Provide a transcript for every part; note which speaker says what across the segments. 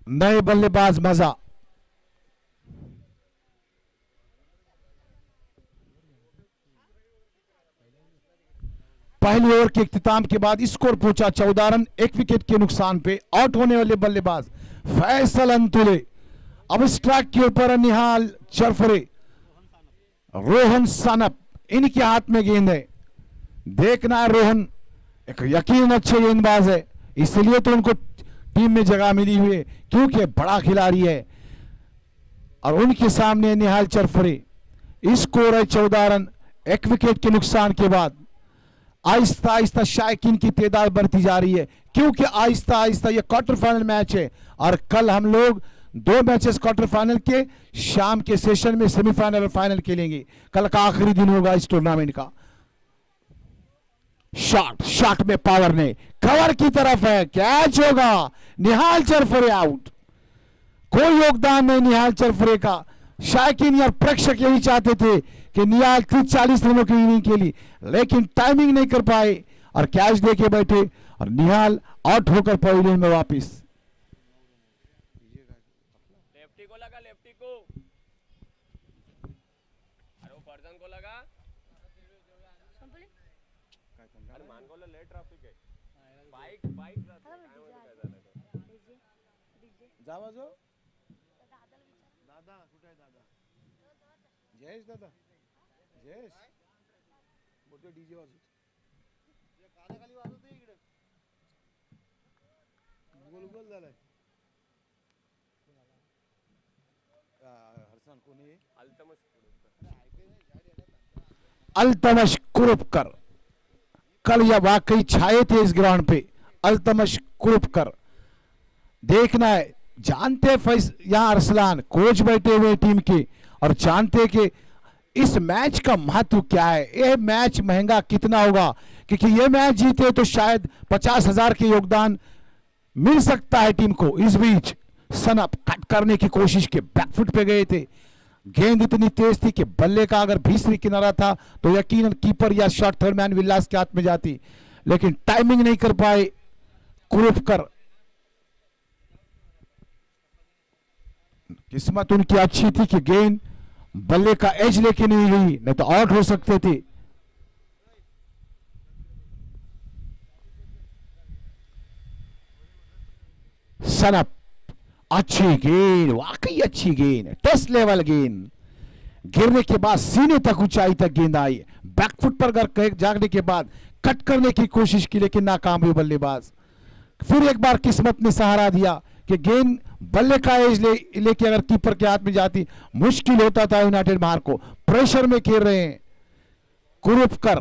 Speaker 1: नए बल्लेबाज मजा। पहली ओवर के इख्तिताम के बाद स्कोर पहुंचा 14 रन, 1 विकेट के नुकसान पे। आउट होने वाले बल्लेबाज फैसल अंतुले। अब स्ट्राइक के ऊपर निहाल चरफरे, रोहन सानप, इनके हाथ में गेंद है। देखना है, रोहन एक यकीन अच्छे गेंदबाज है, इसलिए तो उनको टीम में जगह मिली हुई है, क्योंकि बड़ा खिलाड़ी है। और उनके सामने निहाल चरफरे। स्कोर है 14 रन, 1 विकेट के नुकसान के बाद। आहिस्ता आहिस्ता शायकीन की तादाद बढ़ती जा रही है, क्योंकि आहिस्ता आहिस्ता ये क्वार्टर फाइनल मैच है। और कल हम लोग 2 मैचेस क्वार्टर फाइनल के शाम के सेशन में सेमीफाइनल और फाइनल खेलेंगे। कल का आखिरी दिन होगा इस टूर्नामेंट का। शॉट में पावर ने कवर की तरफ है, कैच होगा। निहाल चरफरे आउट। कोई योगदान नहीं निहाल चरफरे का। शायकीन यार प्रेक्षक यही चाहते थे कि निहाल 30-40 रनों की इनिंग खेली, लेकिन टाइमिंग नहीं कर पाए और कैच देके बैठे और निहाल आउट होकर पवेलियन में वापस।
Speaker 2: लेफ्टी को लगा, लेफ्टी को, अरे वो पर्सन को लगा, अरे मान को ले ट्रैफिक है, बाइक बाइक
Speaker 1: जावा जो दादा कुठे आहे दादा? जयेश दादा, जयेश मोठे डीजे वाजवत, कानाखाली वाजवते इकडे, गोल गोल झालाय। हरसान कोणी? अल्तमश कुरुपकर। कल यह वाकई छाए थे इस ग्राउंड पे। अल्तमश कुरुपकर, देखना है, जानते हैं यहां अरसलान कोच बैठे हुए टीम के और जानते कि इस मैच का महत्व क्या है, यह मैच महंगा कितना होगा, क्योंकि यह मैच जीते तो शायद 50,000 के योगदान मिल सकता है टीम को। इस बीच सनप कट करने की कोशिश के बैकफुट पे गए थे। गेंद इतनी तेज थी कि बल्ले का अगर भीसरी किनारा था तो यकीनन कीपर या शॉट थर्ड मैन विलास के हाथ में जाती, लेकिन टाइमिंग नहीं कर पाए कुरुपकर। किस्मत उनकी अच्छी थी कि गेंद बल्ले का एज लेके नहीं गई, नहीं तो आउट हो सकते थे। सनप, अच्छी गेंद, वाकई अच्छी गेंद, टेस्ट लेवल गेंद। गिरने के बाद सीने तक ऊंचाई तक गेंद आई। बैकफुट पर अगर जागने के बाद कट करने की कोशिश की, लेकिन नाकाम हुए बल्लेबाज। फिर एक बार किस्मत ने सहारा दिया कि गेंद बल्ले का एज लेके अगर कीपर के हाथ में जाती मुश्किल होता था यूनाइटेड बाहर को। प्रेशर में खेल रहे हैं कुरुपकर।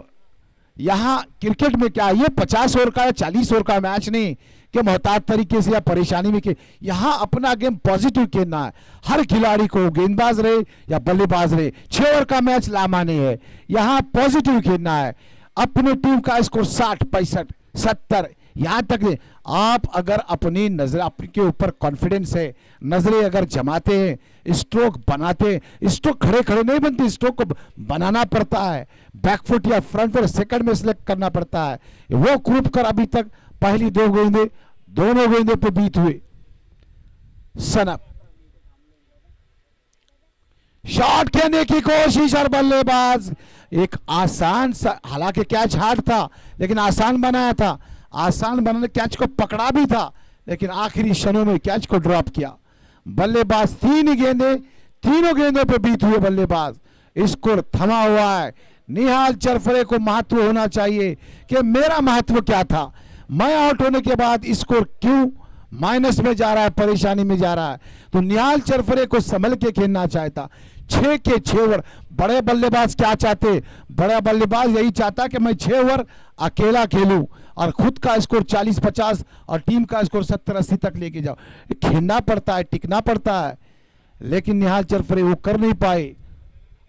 Speaker 1: यहां क्रिकेट में क्या, ये 50 ओवर का या 40 ओवर का मैच नहीं कि मोहताज तरीके से या परेशानी में के। यहां अपना गेम पॉजिटिव खेलना है। हर खिलाड़ी को, गेंदबाज रहे या बल्लेबाज रहे, 6 ओवर का मैच लामाने है, यहां पॉजिटिव खेलना है। अपनी टीम का स्कोर 60, 65, 70 यहां तक। आप अगर अपनी नजर, आपके ऊपर कॉन्फिडेंस है, नजरें अगर जमाते हैं, स्ट्रोक बनाते हैं, स्ट्रोक खड़े खड़े नहीं बनते, स्ट्रोक को बनाना पड़ता है, बैकफुट या फ्रंट और सेकंड में सिलेक्ट करना पड़ता है। वो कुरुपकर अभी तक पहली 2 गेंदें दोनों गेंदों पे बीत हुए। सनप शॉट खेलने की कोशिश और बल्लेबाज एक आसान सा, हालांकि कैच हार्ड था लेकिन आसान बनाया था। आसान बनाने कैच को पकड़ा भी था, लेकिन आखिरी क्षणों में कैच को ड्रॉप किया। बल्लेबाज 3 गेंदें, तीनों गेंदों पे बीत हुए बल्लेबाज। स्कोर थमा हुआ है। निहाल चरफरे को महत्व होना चाहिए कि मेरा महत्व क्या था, मैं आउट होने के बाद स्कोर क्यों माइनस में जा रहा है, परेशानी में जा रहा है। तो निहाल चरफरे को संभल के खेलना चाहता। 6 के 6 ओवर। बड़े बल्लेबाज क्या चाहते, बड़ा बल्लेबाज यही चाहता कि मैं 6 ओवर अकेला खेलूं और खुद का स्कोर 40-50 और टीम का स्कोर 70-80 तक लेके जाओ। खेलना पड़ता है, टिकना पड़ता है, लेकिन निहाल चरफरे वो कर नहीं पाए।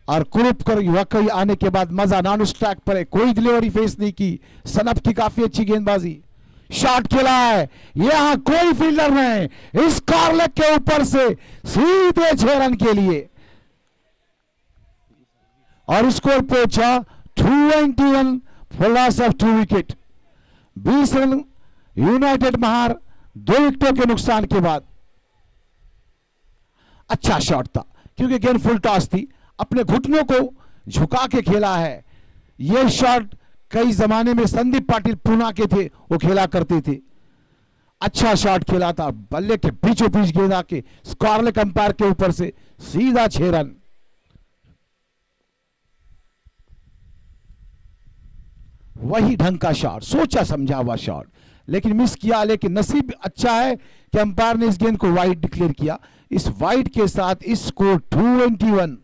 Speaker 1: और कुरुपकर वाकई आने के बाद मजा नॉन स्ट्राइक पर है, कोई डिलीवरी फेस नहीं की। सनप की काफी अच्छी गेंदबाजी, शॉट खेला है, यहां कोई फील्डर नहीं, इस कॉर्नर के ऊपर से सीधे 6 रन के लिए और स्कोर पहुंचा 291 for loss of 2 wicket. 20 run United बाहर 2 विकेटों के नुकसान के बाद। अच्छा शॉट था क्योंकि गेंद फुल टॉस थी, अपने घुटनों को झुका के खेला है। यह शॉट कई जमाने में संदीप पाटिल पूना के थे, वो खेला करते थे। अच्छा शॉट खेला था, बल्ले के बीचों बीच गेंद आके स्क्वायरलेग अंपायर के ऊपर से सीधा 6 रन। वही ढंग का शॉट, सोचा समझा हुआ शॉट, लेकिन मिस किया। लेकिन नसीब अच्छा है कि अंपायर ने इस गेंद को वाइड डिक्लेयर किया। इस वाइड के साथ इस स्कोर 221,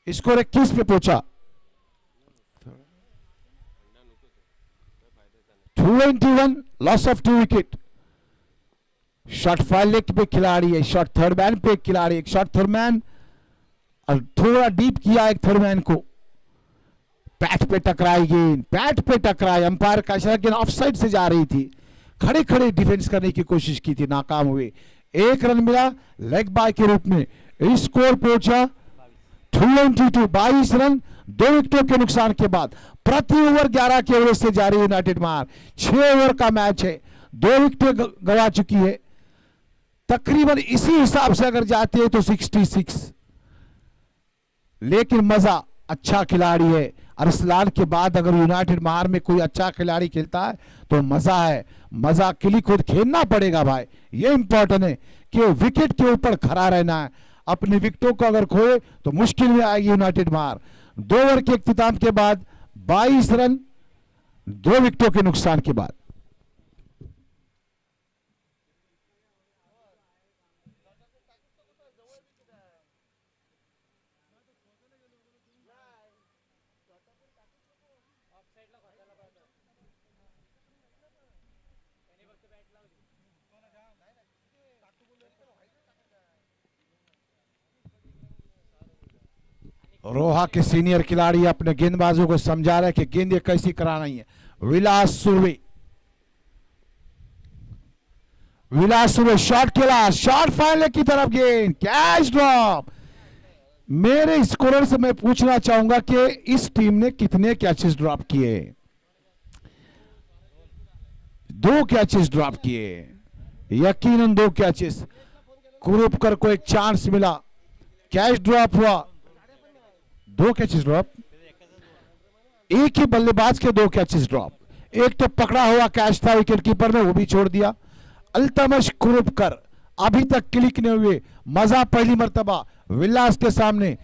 Speaker 1: स्कोर 21 पे पहुंचा। 221, loss of 2 wicket. Shot file leg पे खिलाड़ी है, शॉट थर्ड मैन पे खिलाड़ी, एक शॉट थर्ड मैन और थोड़ा डीप किया एक थर्ड मैन को। पैट पे टकराई गेंद, पैट पे टकराई, अंपायर का इशारा, गेंद ऑफ साइड से जा रही थी। खड़े खड़े डिफेंस करने की कोशिश की थी, नाकाम हुए। 1 रन मिला लेग बाय के रूप में। स्कोर पहुंचा 222, 22 रन 2 विकेटों के नुकसान के बाद। प्रति ओवर 11 के एवरेज से जारी यूनाइटेड मार। 6 ओवर का मैच है, 2 विकेटें गवा चुकी है। तकरीबन इसी हिसाब से अगर जाती है तो 66। लेकिन मजा, अच्छा खिलाड़ी है। अरसलान के बाद अगर यूनाइटेड मार में कोई अच्छा खिलाड़ी खेलता है तो मजा है। मजा के लिए खुद खेलना पड़ेगा भाई, ये इंपॉर्टेंट है कि विकेट के ऊपर खड़ा रहना है। अपनी विकेटों को अगर खोए तो मुश्किल में आएगी यूनाइटेड मार। 2 ओवर के इख्तिताम के बाद 22 रन 2 विकेटों के नुकसान के बाद। रोहा के सीनियर खिलाड़ी अपने गेंदबाजों को समझा रहे हैं कि गेंदें कैसी कराना है। विलास सुर्वे, विलास सुर्वे शॉट खेला, शॉट फाइनल की तरफ गेंद, कैच ड्रॉप। मेरे स्कोरर से मैं पूछना चाहूंगा कि इस टीम ने कितने कैचेस ड्रॉप किए? 2 कैचेस ड्रॉप किए, यकीनन 2 कैचेस। कुरुपकर को एक चांस मिला, कैच ड्रॉप हुआ। 2 कैचेस ड्रॉप, एक ही बल्लेबाज के 2 कैचेस ड्रॉप। एक तो पकड़ा हुआ कैच था विकेट कीपर ने, वो भी छोड़ दिया। अल्तमश कुरुपकर अभी तक क्लिक नहीं हुए। मजा पहली मर्तबा विलास के सामने।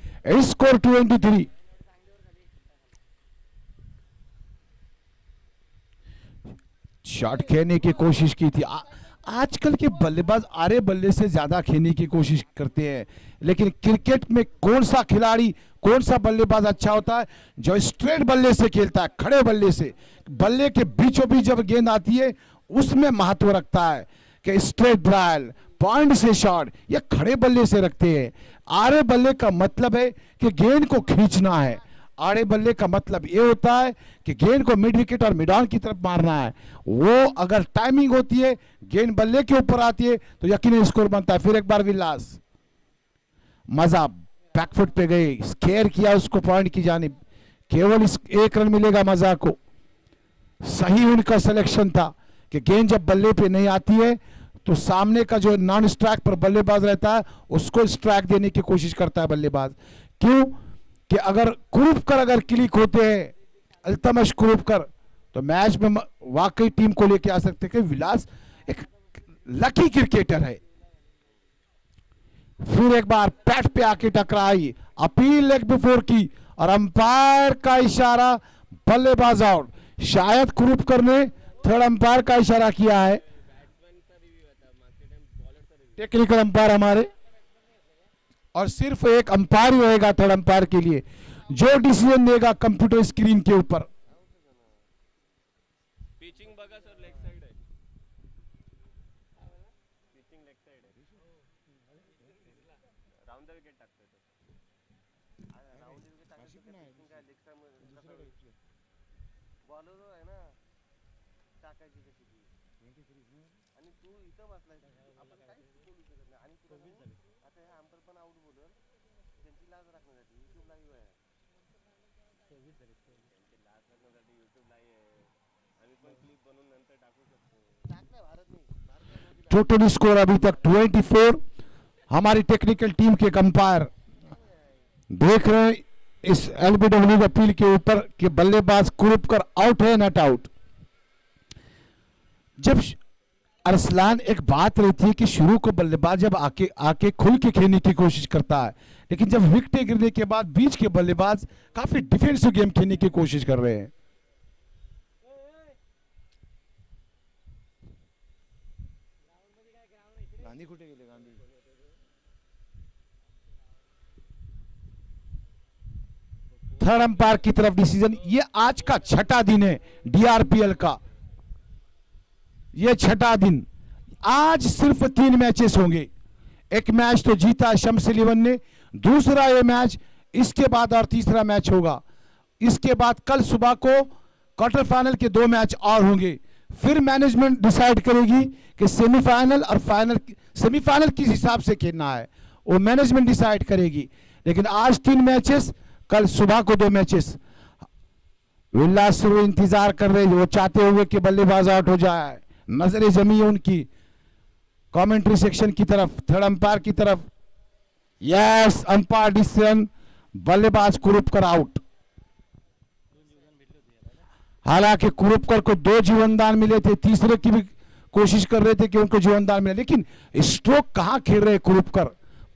Speaker 1: स्कोर 23। शॉट खेलने की कोशिश की थी। आजकल के बल्लेबाज आरे बल्ले से ज्यादा खेलने की कोशिश करते हैं, लेकिन क्रिकेट में कौन सा खिलाड़ी, कौन सा बल्लेबाज अच्छा होता है? जो स्ट्रेट बल्ले से खेलता है, खड़े बल्ले से, बल्ले के बीचों बीच जब गेंद आती है उसमें महत्व रखता है कि स्ट्रेट बॉल, पॉइंट से शॉट, ये खड़े बल्ले से रखते हैं। आरे बल्ले का मतलब है कि गेंद को खींचना है। आड़े बल्ले का मतलब ये होता है कि गेंद को मिड विकेट और मिड ऑन की तरफ मारना है। वो अगर टाइमिंग होती है, गेंद बल्ले के ऊपर आती है तो यकीनन स्कोर बनता है। फिर एक बार विलास, मजा बैकफुट पे गए, स्केयर किया उसको पॉइंट की जानिब। केवल 1 रन मिलेगा मजा को। सही उनका सिलेक्शन था कि गेंद जब बल्ले पे नहीं आती है तो सामने का जो नॉन स्ट्राइक पर बल्लेबाज रहता है उसको स्ट्राइक देने की कोशिश करता है बल्लेबाज। क्यों कि अगर कुरुपकर अगर क्लिक होते हैं, अल्तमश कुरुपकर, तो मैच में वाकई टीम को लेके आ सकते कि विलास एक लकी क्रिकेटर है। फिर एक बार पैट पे आके टकराई, अपील लेग बिफोर की और अंपायर का इशारा, बल्लेबाज आउट। शायद कुरुपकर ने थर्ड अंपायर का इशारा किया है, टेक्निकल अंपायर हमारे, और सिर्फ एक अंपायर ही रहेगा थर्ड अंपायर के लिए, जो डिसीजन देगा कंप्यूटर स्क्रीन के ऊपर।
Speaker 2: पिचिंग बघा सर, लेग साइड आहे, पिचिंग लेग साइड आहे, राउंड द विकेट टाकतोय तो, राउंड द विकेट टाकायचं पिचिंग काय लेग साइड मध्ये बॉलर आहे ना, टाकायची कशी ती, आणि तू इथं बसलाय, आपण काहीच बोलू शकत नाही. आणि तुला आता हे अंपर पण आउट बोलर, त्यांची लाज राखण्यासाठी युट्यूब लाईव्ह आहे, त्यांची लाज राखण्यासाठी युट्यूब लाईव्ह आहे. आम्ही पण क्लिप बनवून नंतर टाकू शकतो. टाक नाही, भारत नाही, भारत
Speaker 1: टोटल स्कोर अभी तक 24। हमारी टेक्निकल टीम के अंपायर देख रहे हैं इस एलबीडब्ल्यू अपील के ऊपर कि बल्लेबाज कुरुपकर आउट है नॉट आउट। जब अरसलान, एक बात रहती है कि शुरू को बल्लेबाज जब आके आके खुल के खेलने की कोशिश करता है, लेकिन जब विकेटें गिरने के बाद बीच के बल्लेबाज काफी डिफेंसिव गेम खेलने की कोशिश कर रहे हैं। गांधी खुटे गेले गांधी। थर्ड अंपायर की तरफ डिसीजन। ये आज का छठा दिन है डीआरपीएल का, ये छठा दिन। आज सिर्फ 3 मैचेस होंगे। एक मैच तो जीता शम्स 11 ने, दूसरा ये मैच, इसके बाद और तीसरा मैच होगा। इसके बाद कल सुबह को क्वार्टर फाइनल के 2 मैच और होंगे। फिर मैनेजमेंट डिसाइड करेगी कि सेमीफाइनल और फाइनल, सेमीफाइनल किस हिसाब से खेलना है वो मैनेजमेंट डिसाइड करेगी। लेकिन आज 3 मैचेस, कल सुबह को 2 मैचेस। विलास इंतजार कर रहे, वो चाहते हुए कि बल्लेबाज आउट हो जाए। नजरें जमी है उनकी कमेंट्री सेक्शन की तरफ, थर्ड अंपायर की तरफ। यस, अंपायर डिसीजन, बल्लेबाज कुरुपकर आउट। हालांकि कुरुपकर को 2 जीवनदान मिले थे, तीसरे की भी कोशिश कर रहे थे कि उनको जीवनदान मिले, लेकिन स्ट्रोक कहां खेल रहे कुरुपकर,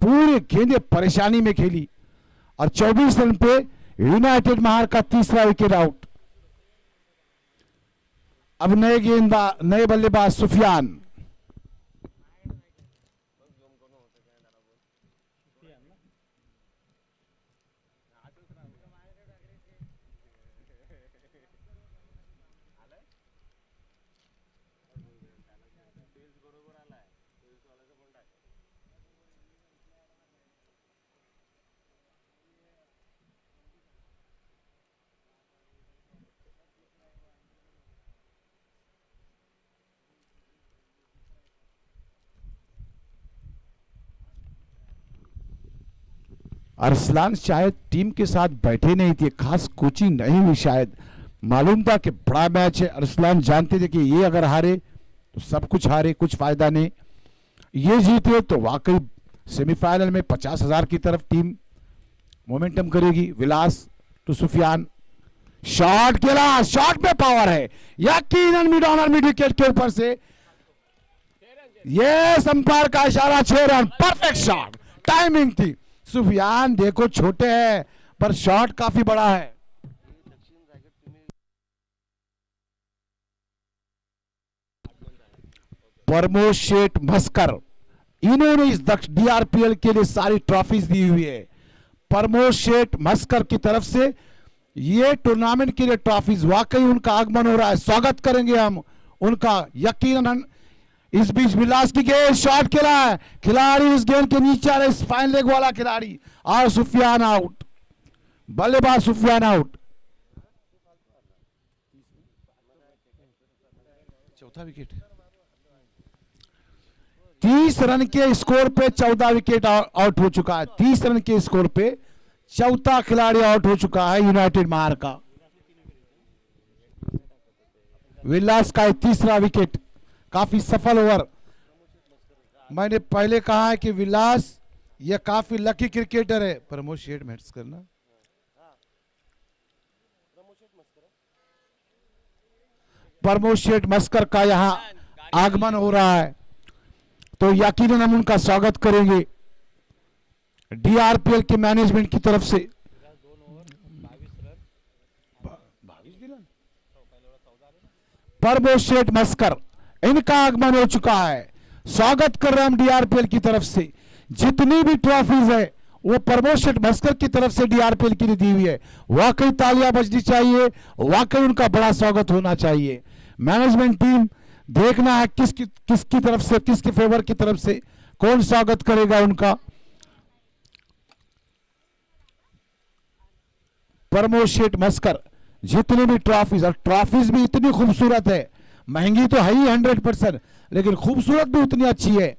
Speaker 1: पूरे गेंदें परेशानी में खेली और 24 रन पे यूनाइटेड महार का तीसरा विकेट आउट। अब नए बल्लेबाज सुफियान। अरसलान शायद टीम के साथ बैठे नहीं थे, खास कोचिंग नहीं हुई शायद। मालूम था कि बड़ा मैच है, अरसलान जानते थे कि ये अगर हारे तो सब कुछ हारे, कुछ फायदा नहीं। ये जीते तो वाकई सेमीफाइनल में 50,000 की तरफ टीम मोमेंटम करेगी। विलास टू सुफियान, शॉट खेला, शॉट में पावर है, यकीनन मिड ऑन मिड विकेट के ऊपर से। ये अंपायर का इशारा, 6 रन, परफेक्ट शॉट, टाइमिंग थी। सुफियान देखो छोटे हैं पर शॉट काफी बड़ा है। प्रमोद शेठ मस्कर, इन्होंने इस डीआरपीएल के लिए सारी ट्रॉफीज दी हुई है। प्रमोद शेठ मस्कर की तरफ से ये टूर्नामेंट के लिए ट्रॉफीज, वाकई उनका आगमन हो रहा है, स्वागत करेंगे हम उनका यकीनन। इस बीच विलास की गेंद, शॉट खेला है, खिलाड़ी इस गेंद के नीचे आ रहे, फाइन लेग वाला खिलाड़ी, और सुफियान आउट, बल्लेबाज सुफियान आउट। चौथा विकेट, 30 रन के स्कोर पे 14 विकेट आउट हो चुका है। 30 रन के स्कोर पे चौथा खिलाड़ी आउट हो चुका है यूनाइटेड महार का। विलास का तीसरा विकेट, काफी सफल ओवर। मैंने पहले कहा है कि विलास ये काफी लकी क्रिकेटर है। प्रमोद शेठ मैच करना, प्रमोद शेठ मस्कर का यहां आगमन हो रहा है तो यकीनन हम उनका स्वागत करेंगे डीआरपीएल के मैनेजमेंट की तरफ से। प्रमोद शेठ मस्कर, इनका आगमन हो चुका है, स्वागत कर रहे हैं हम डीआरपीएल की तरफ से। जितनी भी ट्रॉफीज है वो प्रमोद शेठ मस्कर की तरफ से डीआरपीएल की दी हुई है। वाकई तालियां बजनी चाहिए, वाकई उनका बड़ा स्वागत होना चाहिए। मैनेजमेंट टीम देखना है किसकी तरफ से, किसके फेवर की तरफ से कौन स्वागत करेगा उनका। प्रमोद शेठ मस्कर, जितनी भी ट्रॉफीज, और ट्रॉफीज भी इतनी खूबसूरत है, महंगी तो है ही 100%, लेकिन खूबसूरत भी उतनी अच्छी है।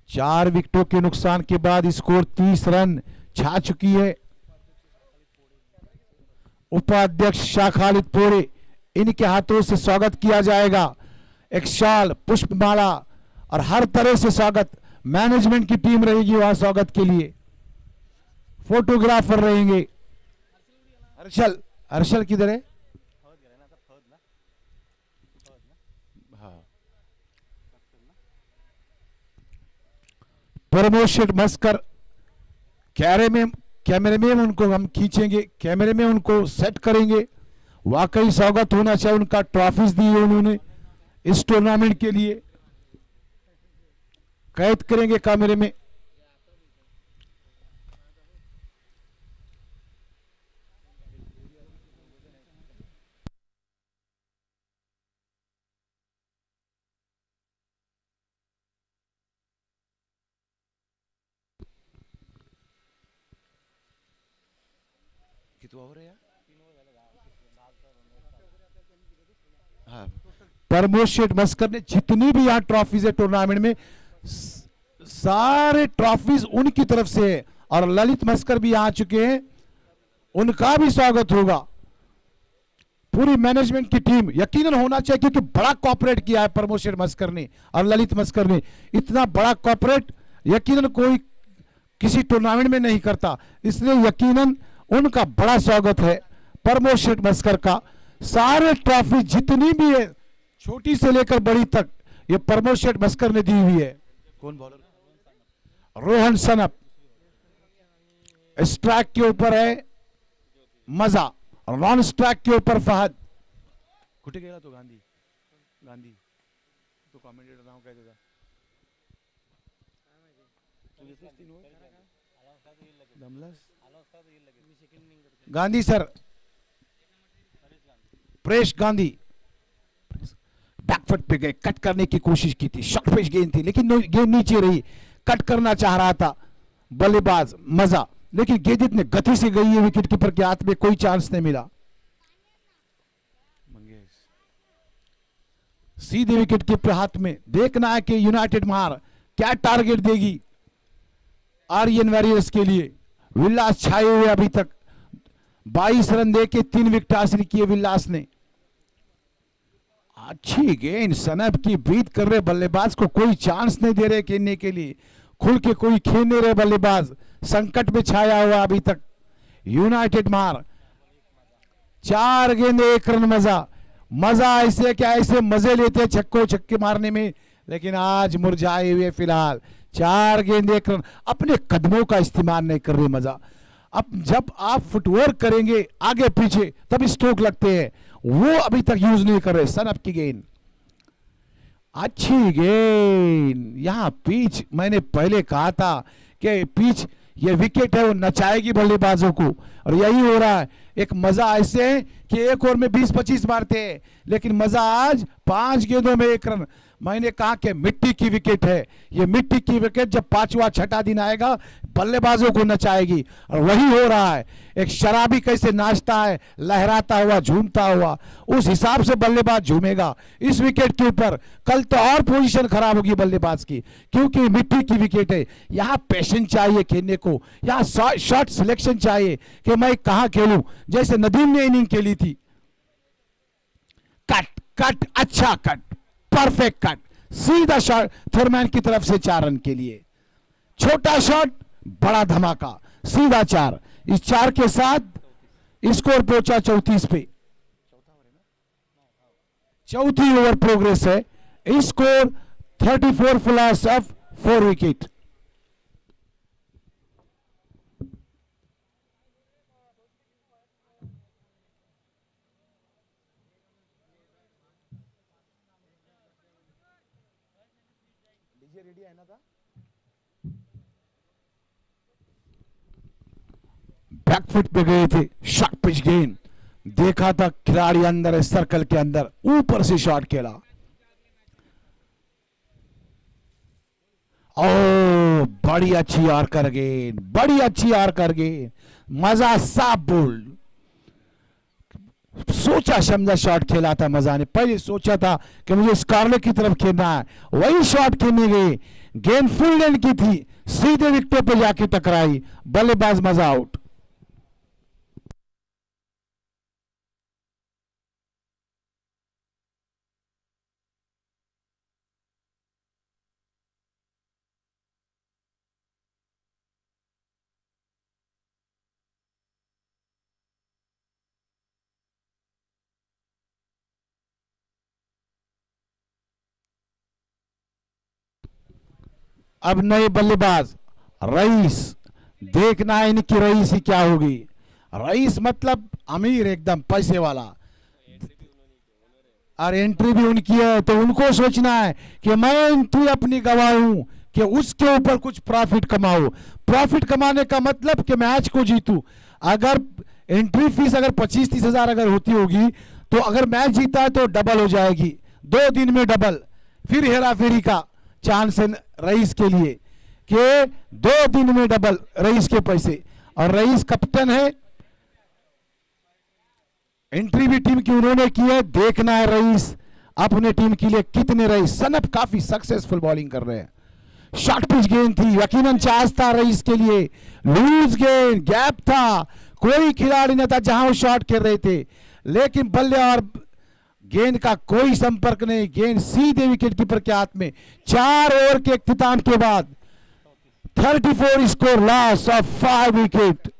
Speaker 1: चार विकेटों के नुकसान के बाद स्कोर 30 रन छा चुकी है। उपाध्यक्ष शाह खालिद पोरे, इनके हाथों से स्वागत किया जाएगा। एक शाल, पुष्पमाला और हर तरह से स्वागत, मैनेजमेंट की टीम रहेगी वहां स्वागत के लिए, फोटोग्राफर रहेंगे। हर्षल, हर्षल किधर है? प्रमोशन मस्कर कैमरे में उनको हम खींचेंगे, कैमरे में उनको सेट करेंगे। वाकई स्वागत होना चाहिए उनका। ट्रॉफीज दी है उन्होंने इस टूर्नामेंट के लिए, कैद करेंगे कैमरे में। कितना हो रहा है? हाँ, प्रमोद मस्कर ने जितनी भी यहाँ ट्रॉफीज है टूर्नामेंट में, सारे ट्रॉफीज उनकी तरफ से है। और ललित मस्कर भी आ चुके हैं, उनका भी स्वागत होगा। पूरी मैनेजमेंट की टीम, यकीनन होना चाहिए क्योंकि बड़ा कॉपरेट किया है प्रमोद मस्कर ने और ललित मस्कर ने। इतना बड़ा कॉपरेट यकीनन कोई किसी टूर्नामेंट में नहीं करता, इसलिए यकीनन उनका बड़ा स्वागत है प्रमोद मस्कर का। सारे ट्रॉफी जितनी भी है, छोटी से लेकर बड़ी तक, ये प्रमोद मस्कर ने दी हुई है। कौन बॉलर? रोहन सनप। स्ट्राइक के ऊपर है मजा, और नॉन स्ट्राइक के ऊपर फहद। कुठे गेला तो गांधी? गांधी तो कमेंटेटर नाव काय त्याचा? गांधी सर, प्रेश गांधी बैकफुट पे गए, कट करने की कोशिश की थी, शॉर्ट पिच गेंद थी लेकिन गेंद नीचे रही, कट करना चाह रहा था बल्लेबाज मजा, लेकिन गेंद इतने गति से गई है विकेट कीपर के हाथ में, कोई चांस नहीं मिला। सीधे विकेट कीपर हाथ में। देखना है कि यूनाइटेड मार क्या टारगेट देगी आर्यन वॉरियर्स के लिए। विलास छाए हुए अभी तक, 22 रन देके 3 विकेट हासिल किए विलास ने। अच्छी गेंद, सनब की बीट कर रहे बल्लेबाज को कोई चांस नहीं दे रहे खेलने के लिए, खुल के कोई खेल नहीं रहे बल्लेबाज, संकट में छाया हुआ अभी तक यूनाइटेड मार। 4 गेंद 1 रन मजा। मजा ऐसे क्या, ऐसे मजे लेते छक्को छक्के मारने में, लेकिन आज मुरझाए हुए फिलहाल। 4 गेंद 1 रन, अपने कदमों का इस्तेमाल नहीं कर रहे मजा। अब जब आप फुटवर्क करेंगे आगे पीछे तब स्ट्रोक लगते हैं, वो अभी तक यूज नहीं कर रहे। सनब की गेंद, अच्छी गेंद। यहां पिच, मैंने पहले कहा था कि पिच ये विकेट है वो नचाएगी बल्लेबाजों को, और यही हो रहा है। एक मजा ऐसे है कि एक ओवर में 20-25 मारते हैं, लेकिन मजा आज 5 गेंदों में 1 रन। मैंने कहा कि मिट्टी की विकेट है, ये मिट्टी की विकेट जब 5वां 6ठा दिन आएगा बल्लेबाजों को नचाएगी, और वही हो रहा है। एक शराबी कैसे नाचता है लहराता हुआ झूमता हुआ, उस हिसाब से बल्लेबाज झूमेगा इस विकेट के ऊपर। कल तो और पोजीशन खराब होगी बल्लेबाज की, क्योंकि मिट्टी की विकेट है। यहाँ पेशेंस चाहिए खेलने को, यहाँ शॉट सिलेक्शन चाहिए कि मैं कहाँ खेलूं, जैसे नदीम ने इनिंग खेली थी। कट कट, अच्छा कट, परफेक्ट कट, सीधा शॉट थर्मैन की तरफ से 4 रन के लिए। छोटा शॉट, बड़ा धमाका, सीधा 4। इस 4 के साथ स्कोर पहुंचा 34 पे। चौथी ओवर प्रोग्रेस है। Score 34 for loss of 4 wicket. Backfoot पे गए थे, शॉर्ट पिच गेंद देखा था खिलाड़ी अंदर सर्कल के अंदर, ऊपर से शॉट खेला। ओ बड़ी अच्छी आर्कर गेंद, बड़ी अच्छी आर्कर गेंद, मजा साफ बोल्ड। सोचा समझा शॉट खेला था मजा ने, पहले सोचा था कि मुझे स्कारलेट की तरफ खेलना है, वही शॉट खेलने गए, गेंद फुल लेंथ की थी, सीधे विकेटों पे जाके टकराई, बल्लेबाज मजा आउट। अब नए बल्लेबाज रईस, देखना है इनकी रईस ही क्या होगी। रईस मतलब अमीर, एकदम पैसे वाला, और एंट्री भी उनकी है, तो उनको सोचना है कि मैं एंट्री अपनी गवाऊं कि उसके ऊपर कुछ प्रॉफिट कमाऊं। प्रॉफिट कमाने का मतलब कि मैच को जीतूं। अगर एंट्री फीस अगर 25-30 हजार अगर होती होगी, तो अगर मैच जीता है तो डबल हो जाएगी, 2 दिन में डबल। फिर हेरा फेरी का चांस है रईस के लिए कि 2 दिन में डबल रईस के पैसे। और रईस कैप्टन है, एंट्री भी टीम की उन्होंने की है। देखना है रईस अपने टीम के लिए कितने रईस। सनप काफी सक्सेसफुल बॉलिंग कर रहे हैं। शॉर्ट पिच गेंद थी, यकीनन चांस था रईस के लिए। लूज गेंद, गैप था, कोई खिलाड़ी न था जहां वो शॉट खेल रहे थे, लेकिन बल्ले और गेंद का कोई संपर्क नहीं। गेंद सीधे विकेट कीपर के हाथ में। 4 ओवर के इख्तिताम के बाद 34 स्कोर, लॉस ऑफ 5 विकेट।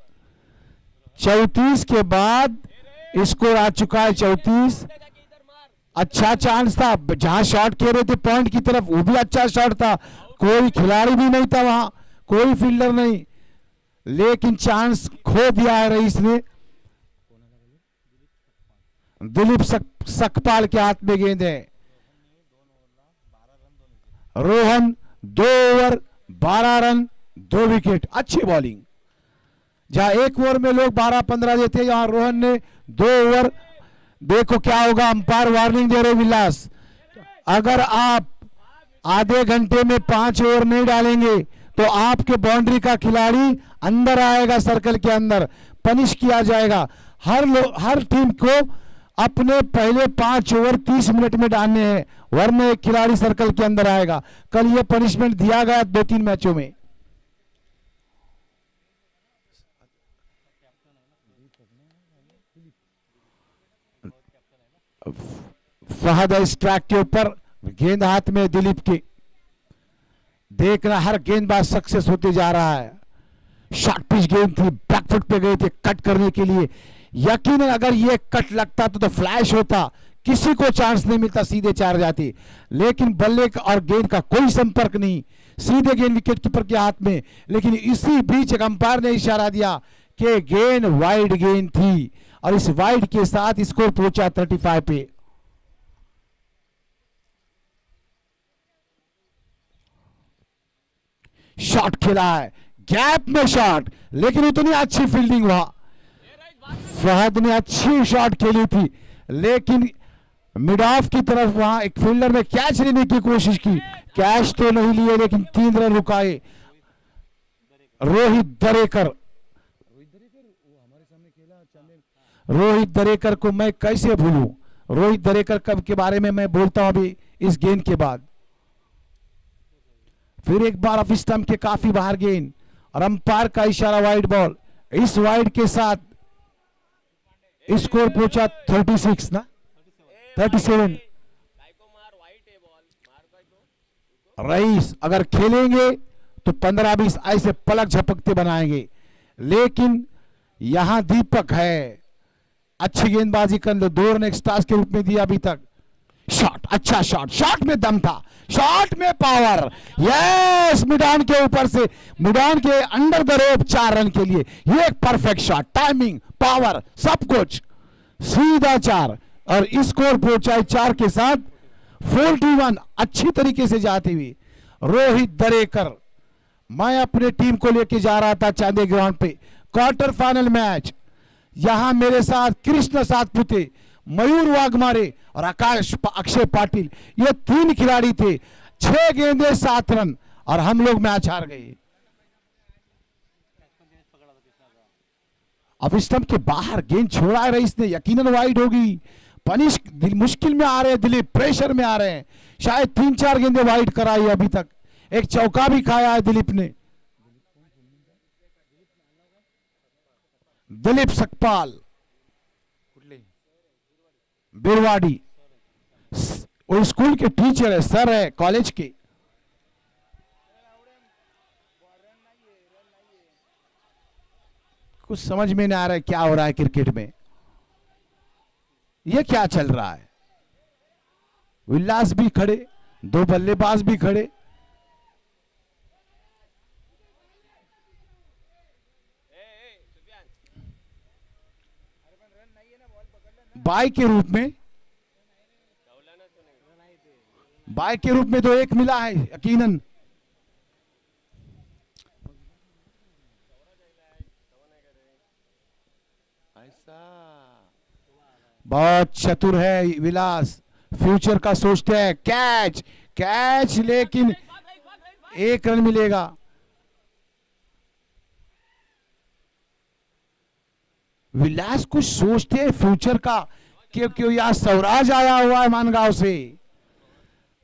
Speaker 1: 34 के बाद स्कोर आ चुका है 34। अच्छा चांस था, जहां शॉट खेल रहे थे पॉइंट की तरफ, वो भी अच्छा शॉट था, कोई खिलाड़ी भी नहीं था वहां, कोई फील्डर नहीं, लेकिन चांस खो दिया है रईस ने। दिलीप सकपाल के हाथ में गेंद है। Rohan 2 over 12 run 2 wicket. अच्छी बॉलिंग, जहां 1 ओवर में लोग 12-15 देते, यहां रोहन ने 2 ओवर। देखो क्या होगा, अंपायर वार्निंग दे रहे विलास, अगर आप आधे घंटे में 5 ओवर नहीं डालेंगे तो आपके बाउंड्री का खिलाड़ी अंदर आएगा, सर्कल के अंदर पनिश किया जाएगा। हर टीम को अपने पहले 5 ओवर 30 मिनट में डालने हैं, वरना एक खिलाड़ी सर्कल के अंदर आएगा। कल ये पनिशमेंट दिया गया 2-3 मैचों में। फहद इस ट्रैक के ऊपर, गेंद हाथ में दिलीप के। देखना हर गेंदबाज सक्सेस होते जा रहा है। शॉर्ट पिच गेंद थी, बैकफुट पे गए थे कट करने के लिए। यकीनन अगर ये कट लगता तो फ्लैश होता, किसी को चांस नहीं मिलता, सीधे 4 जाती, लेकिन बल्ले और गेंद का कोई संपर्क नहीं, सीधे गेंद विकेट कीपर के हाथ में। लेकिन इसी बीच एक अंपायर ने इशारा दिया कि गेंद वाइड गेंद थी, और इस वाइड के साथ स्कोर पहुंचा 35 पे। शॉट खेला है, गैप में शॉट, लेकिन उतनी अच्छी फील्डिंग हुआ। फहद ने अच्छी शॉट खेली थी, लेकिन मिड ऑफ की तरफ वहां एक फील्डर ने कैच लेने की कोशिश की, कैच तो नहीं लिए, लेकिन 3 रन रुकाए। रोहित दरेकर को मैं कैसे भूलूं। रोहित दरेकर कब के बारे में मैं बोलता हूं अभी इस गेंद के बाद। फिर एक बार ऑफ स्टंप के काफी बाहर गेंद, और अंपायर का इशारा वाइड बॉल। इस वाइड के साथ स्कोर पहुंचा 36 ना 37। रईस अगर खेलेंगे तो 15-20 ऐसे पलक झपकते बनाएंगे, लेकिन यहां दीपक है, अच्छी गेंदबाजी कर लो। 2 रन एक्स्ट्रास के रूप में दिया अभी तक। शॉट, अच्छा शॉट, शॉट में दम था, शॉट में पावर। यस, मिडान के ऊपर से, मिडान के अंडर द रोप 4 रन के लिए। ये एक परफेक्ट शॉट, टाइमिंग, पावर, सब कुछ, सीधा 4, और स्कोर पहुंचा 4 के साथ 41। अच्छी तरीके से जाती हुई रोहित दरेकर। मैं अपने टीम को लेके जा रहा था चांदी ग्राउंड पे, क्वार्टर फाइनल मैच। यहां मेरे साथ कृष्ण सातपुते, मयूर वाघमारे और अक्षय पाटिल, ये 3 खिलाड़ी थे। 6 गेंदे 7 रन, और हम लोग मैच हार गए। अब स्टंप के बाहर गेंद छोड़ा है रईस ने, यकीनन वाइड होगी। पनिश मुश्किल में आ रहे हैं दिलीप, प्रेशर में आ रहे हैं। शायद 3-4 गेंदे वाइड कराई अभी तक, एक चौका भी खाया है दिलीप ने। दिलीप सकपाल, बिरवाड़ी, वो स्कूल के टीचर है, सर है कॉलेज के। कुछ समझ में नहीं आ रहा है क्या हो रहा है क्रिकेट में, ये क्या चल रहा है। विलास भी खड़े, 2 बल्लेबाज भी खड़े। बाय के रूप में, बाय के रूप में तो एक मिला है यकीनन। बहुत चतुर है विलास, फ्यूचर का सोचते हैं। कैच कैच, लेकिन 1 रन मिलेगा। विलास कुछ सोचते हैं फ्यूचर का, क्योंकि यहाँ स्वराज आया हुआ है मानगांव से,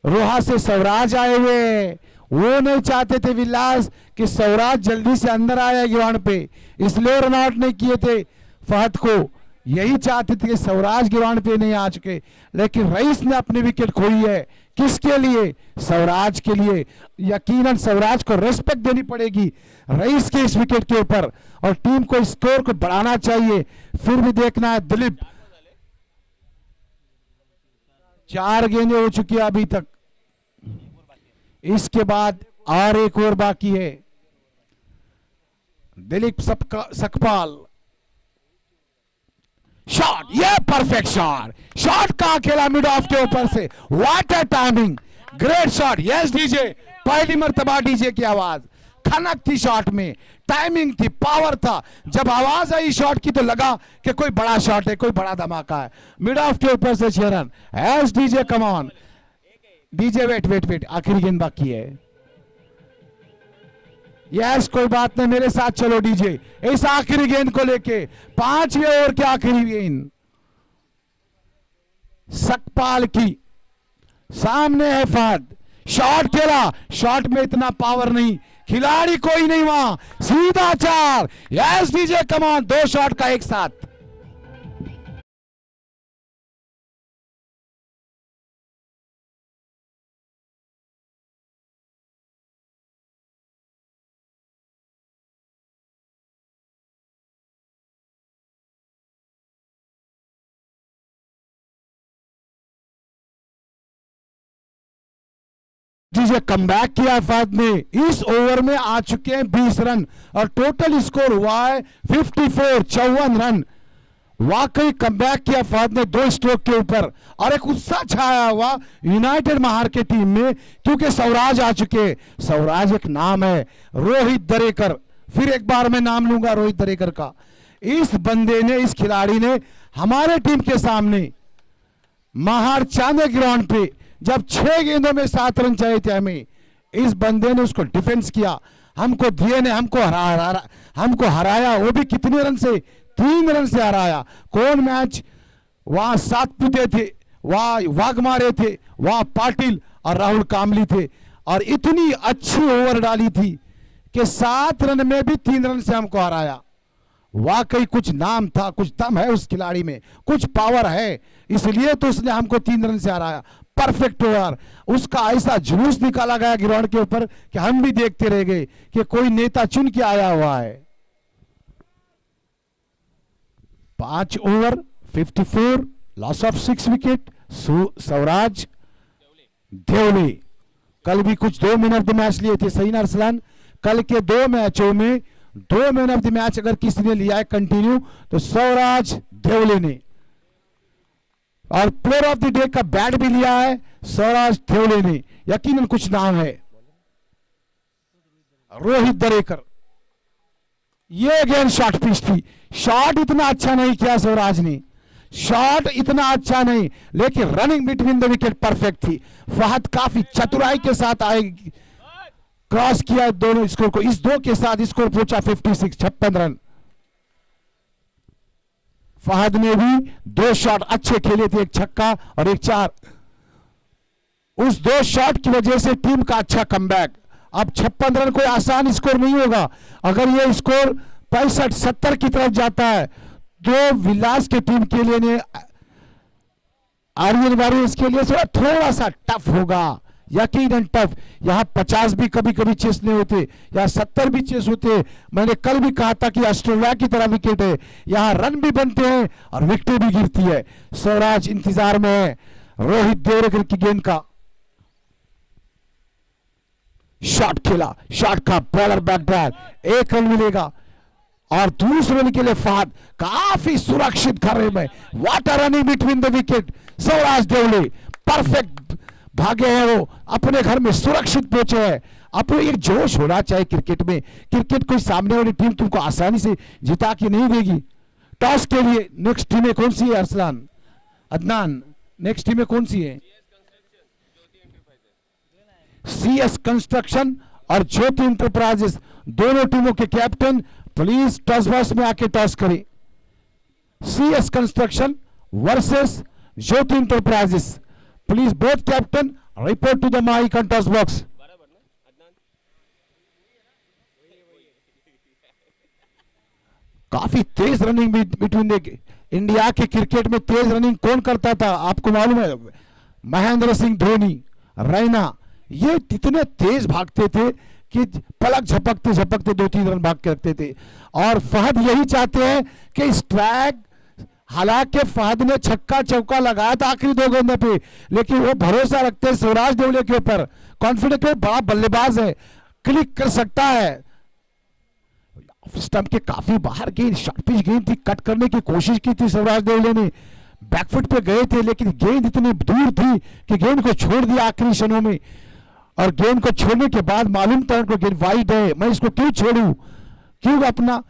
Speaker 1: रोहा से स्वराज आए हुए। वो नहीं चाहते थे विलास कि स्वराज जल्दी से अंदर आया ग्राउंड पे, इसलिए रन आउट नहीं किए थे फहद को। यही चाहते थे कि स्वराज ग्राउंड पे नहीं आ चुके, लेकिन रईस ने अपनी विकेट खोई है। किसके लिए? स्वराज के लिए। यकीनन स्वराज को रेस्पेक्ट देनी पड़ेगी रईस के इस विकेट के ऊपर, और टीम को स्कोर को बढ़ाना चाहिए। फिर भी देखना है दिलीप, 4 गेंदें हो चुकी है अभी तक, इसके बाद और एक ओवर बाकी है। दिलीप सकपाल, शॉट, ये परफेक्ट शॉट, शॉट का खेला मिड ऑफ के ऊपर से, what a timing, great shot. Yes DJ, पहली मर्तबा डीजे की आवाज, खनक थी शॉट में, टाइमिंग थी, पावर था। जब आवाज आई शॉट की तो लगा कि कोई बड़ा शॉट है, कोई बड़ा धमाका है। मिड ऑफ के ऊपर से 6 रन। एस DJ come on DJ, wait wait wait, आखिरी गेंद बाकी है। यस कोई बात नहीं, मेरे साथ चलो डीजे इस आखिरी गेंद को लेके, 5वें ओवर की आखिरी गेंद सकपाल की, सामने है फहद, शॉट खेला, शॉट में इतना पावर नहीं, खिलाड़ी कोई नहीं वहां, सीधा 4। Yes DJ come on, 2 shot का एक साथ। डीजे कमबैक किया फहद ने, इस ओवर में आ चुके हैं 20 रन और टोटल स्कोर हुआ है 54, 54 रन। वाकई कमबैक किया फहद ने 2 स्ट्रोक के ऊपर, और एक उत्साह छाया हुआ यूनाइटेड महार के टीम में, क्योंकि स्वराज आ चुके। स्वराज एक नाम है, रोहित दरेकर, फिर एक बार मैं नाम लूंगा रोहित दरेकर का। इस बंदे ने, इस खिलाड़ी ने हमारे टीम के सामने महार चांदे ग्राउंड पे जब 6 गेंदों में 7 रन चाहिए थे हमें, इस बंदे ने उसको डिफेंस किया, हमको दिए ने, हमको हराया, वो भी कितने रन से? 3 रन से हराया। कौन मैच? वहां सातपुते थे, वहां वाघमारे थे, वहां पाटिल और राहुल कामली थे, और इतनी अच्छी ओवर डाली थी कि 7 रन में भी 3 रन से हमको हराया। वाकई कुछ नाम था, कुछ दम है उस खिलाड़ी में, कुछ पावर है, इसलिए तो उसने हमको 3 रन से हराया। परफेक्ट ओवर, उसका ऐसा जुलूस निकाला गया ग्राउंड के ऊपर कि हम भी देखते रह गए कि कोई नेता चुन के आया हुआ है। 5 over 54, loss of 6 wicket. Swaraj देवले कल भी कुछ 2 मैन ऑफ द मैच लिए थे, सही ना अरसलान? कल के 2 मैचों में 2 मैन ऑफ द मैच अगर किसी ने लिया है कंटिन्यू तो स्वराज देवले ने, और प्लेयर ऑफ द डे का बैट भी लिया है स्वराज देवले ने। यकीनन कुछ नाम है। रोहित दरेकर, ये अगेन शॉर्ट पिच थी, शॉट इतना अच्छा नहीं किया स्वराज ने, शॉट इतना अच्छा नहीं, लेकिन running between the wicket perfect थी। फहद काफी चतुराई के साथ आए, क्रॉस किया दोनों स्कोर को, इस 2 के साथ स्कोर पहुंचा 56, 56 रन। फहद ने भी 2 शॉट अच्छे खेले थे, एक छक्का और एक 4। उस 2 शॉट की वजह से टीम का अच्छा कमबैक। अब 56 रन कोई आसान स्कोर नहीं होगा, अगर ये स्कोर 65, 70 की तरफ जाता है तो विलास के टीम के लिए, आर्यन वॉरियर्स के लिए थोड़ा सा टफ होगा, यकीनन टफ। यहां 50 भी कभी कभी चेस नहीं होते, यहां 70 भी चेस होते। मैंने कल भी कहा था कि ऑस्ट्रेलिया की तरह विकेट है, यहां रन भी बनते हैं और विकेट भी गिरती है। स्वराज इंतजार में है रोहित देवरेकर की गेंद का। शॉट खेला, शॉट का बॉलर बैक ड्राइव, 1 रन मिलेगा। और दूसरे रन के लिए फहद काफी सुरक्षित घर में, water running between the wicket. Sauraj देवले परफेक्ट भागे हैं, वो अपने घर में सुरक्षित पहुंचे हैं। अपने एक जोश होना चाहिए क्रिकेट में। क्रिकेट कोई सामने वाली टीम तुमको आसानी से जिता के नहीं देगी। टॉस के लिए नेक्स्ट टीम में कौन सी है अरसलान, अदनान? नेक्स्ट टीम में कौन सी है? CS कंस्ट्रक्शन और ज्योति इंटरप्राइजेस, दोनों टीमों के कैप्टन प्लीज टॉस बॉक्स में आके टॉस करें। CS construction versus Jyoti enterprises, please both captain report to the mic on toss box. काफी तेज रनिंग बिटवीन इंडिया के क्रिकेट में तेज रनिंग कौन करता था आपको मालूम है? महेंद्र सिंह धोनी, रैना, ये इतने तेज भागते थे कि पलक झपकते झपकते 2-3 रन भाग के रखते थे। और फहद यही चाहते हैं कि स्ट्राइक, हालांकि फहद ने छक्का चौका लगाया था आखिरी 2 गेंदों पे, लेकिन वो भरोसा रखते हैं स्वराज देवले के ऊपर, कॉन्फिडेंट है, बड़ा बल्लेबाज है, क्लिक कर सकता है। स्टंप के काफी बाहर गेंद, शॉर्ट पिच गेंद थी, कट करने की कोशिश की थी स्वराज देवले ने, बैकफुट पे गए थे, लेकिन गेंद इतनी दूर थी कि गेंद को छोड़ दिया आखिरी क्षणों में। और गेंद को छोड़ने के बाद मालूम था उनको गेंद वाइड है, मैं इसको क्यों छोड़ूं, क्यों अपना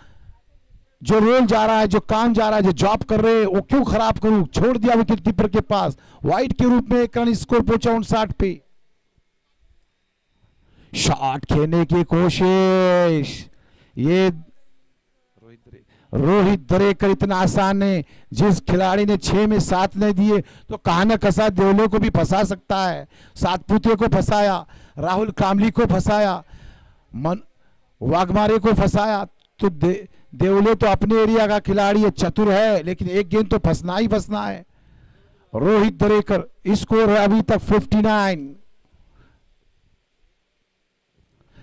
Speaker 1: जो रोल जा रहा है, जो काम जा रहा है, जो जॉब कर रहे हैं, वो क्यों खराब करूं। छोड़ दिया विकेट कीपर के पास, वाइड के रूप में 1 रन स्कोर पहुंचा 59 पे। शॉट खेलने की कोशिश, ये रोहित दरेकर इतना आसान है, जिस खिलाड़ी ने 6 में 7 नहीं दिए तो कहा न कसा देवले को भी फंसा सकता है। सातपुते को फंसाया, राहुल कामली को फंसाया, वाघमारे को फंसाया, तो देवले तो अपने एरिया का खिलाड़ी है, चतुर है, लेकिन एक गेंद तो फंसना ही फंसना है। रोहित दरेकर, स्कोर है अभी तक 59।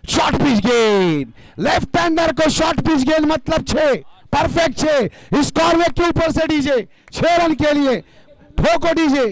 Speaker 1: शॉर्ट पिच गेंद, लेफ्ट हैंडर को शॉर्ट पिच गेंद मतलब 6, परफेक्ट 6, स्कोर में के ऊपर से डीजे 6 रन के लिए, ठोको डीजे।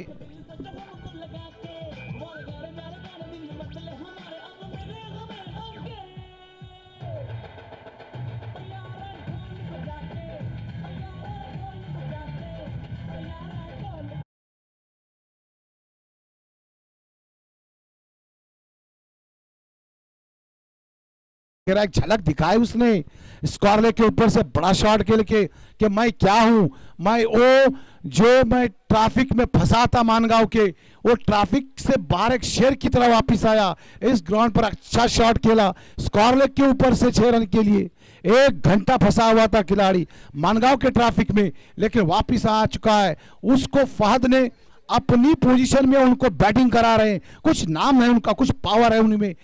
Speaker 1: एक झलक दिखाई उसने स्कॉरले के ऊपर से, बड़ा शॉट खेल के कि मैं क्या हूं, मैं वो जो मैं ट्रैफिक में फंसा था मानगांव के, वो ट्रैफिक से बाहर एक शेर की तरह वापस आया। इस ग्राउंड पर अच्छा शॉट खेला स्कॉरले के ऊपर से 6 रन के लिए। 1 घंटा फंसा हुआ था खिलाड़ी मानगांव के ट्रैफिक में, लेकिन वापस आ चुका है। उसको फहद ने अपनी पोजीशन में उनको बैटिंग करा रहे हैं, कुछ नाम है उनका, कुछ पावर है उनमें।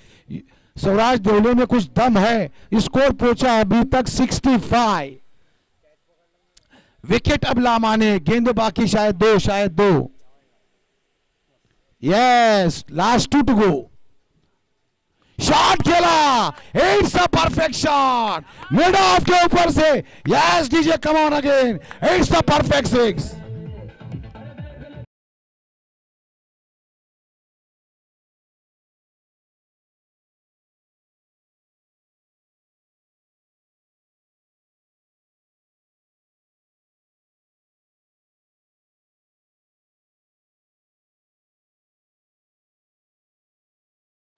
Speaker 1: स्वराज देवले में कुछ दम है। स्कोर पहुंचा अभी तक 65। विकेट अब लामाने, गेंद बाकी शायद 2 yes, last 2 to go. Shot खेला, it's a perfect shot, mid off के ऊपर से। Yes DJ, come on again, it's a perfect 6।